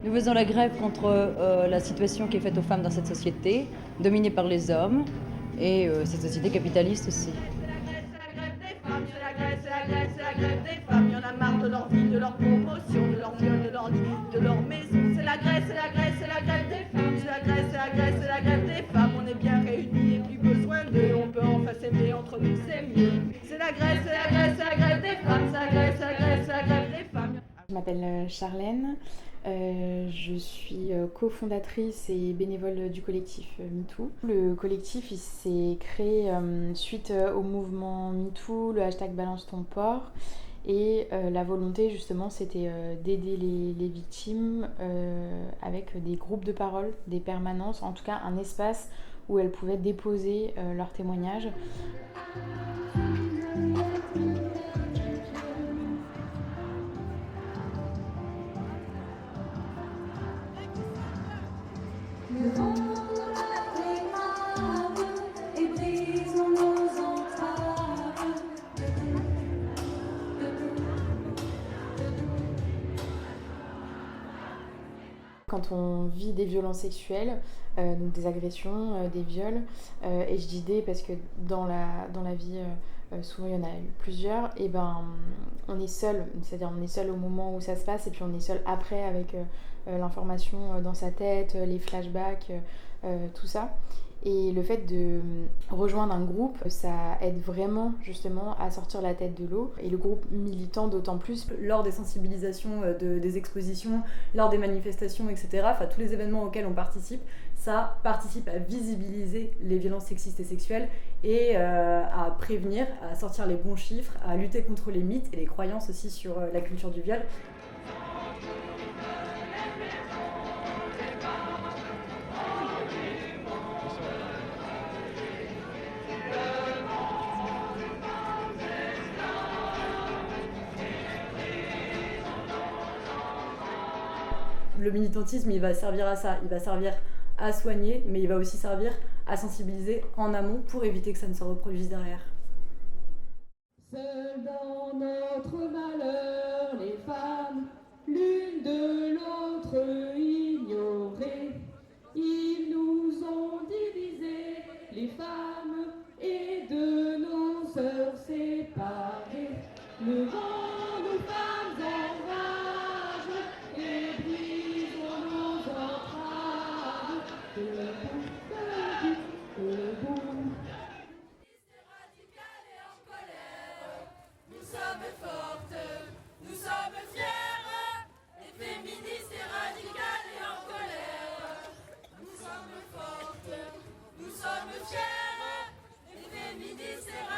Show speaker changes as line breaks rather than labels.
Nous faisons la grève contre la situation qui est faite aux femmes dans cette société, dominée par les hommes, et cette société capitaliste aussi.
C'est la grève, c'est la grève, c'est la grève des femmes. Il y en a marre de leur vie, de leur promotion, de leur viol, de leur lit, de leur maison. C'est la grève, c'est la grève, c'est la grève des femmes. C'est la grève, c'est la grève, c'est la grève des femmes. On est bien réunis et plus besoin d'eux. On peut enfin s'aimer entre nous, c'est mieux. C'est la grève, c'est la grève, c'est la grève des femmes. C'est la grève, c'est la grève, c'est la grève des femmes.
Je m'appelle Charlène, je suis cofondatrice et bénévole du collectif MeToo. Le collectif il s'est créé suite au mouvement MeToo, le hashtag Balance ton porc. Et la volonté justement c'était d'aider les victimes avec des groupes de parole, des permanences, en tout cas un espace où elles pouvaient déposer leurs témoignages.
Le vent dégrade et brise nos entraves.
Quand on vit des violences sexuelles, donc des agressions, des viols, et je dis des parce que dans la vie, souvent il y en a eu plusieurs, et ben on est seul, c'est-à-dire on est seul au moment où ça se passe, et puis on est seul après avec l'information dans sa tête, les flashbacks, tout ça. Et le fait de rejoindre un groupe, ça aide vraiment justement à sortir la tête de l'eau. Et le groupe militant d'autant plus.
Lors des sensibilisations, des expositions, lors des manifestations, etc., enfin tous les événements auxquels on participe, ça participe à visibiliser les violences sexistes et sexuelles et à prévenir, à sortir les bons chiffres, à lutter contre les mythes et les croyances aussi sur la culture du viol. Le militantisme, il va servir à ça, il va servir à soigner, mais il va aussi servir à sensibiliser en amont pour éviter que ça ne se reproduise derrière.
Seules dans notre malheur, les femmes, l'une de l'autre ignorées, ils nous ont divisés, les femmes, et de nos sœurs séparées. Le vent nous femmes enrage et brise nos entraves. Debout, debout.
Nous sommes fortes, nous sommes fières, les féministes et radicales et en colère. Nous sommes fortes, nous sommes fières, les féministes et radicales.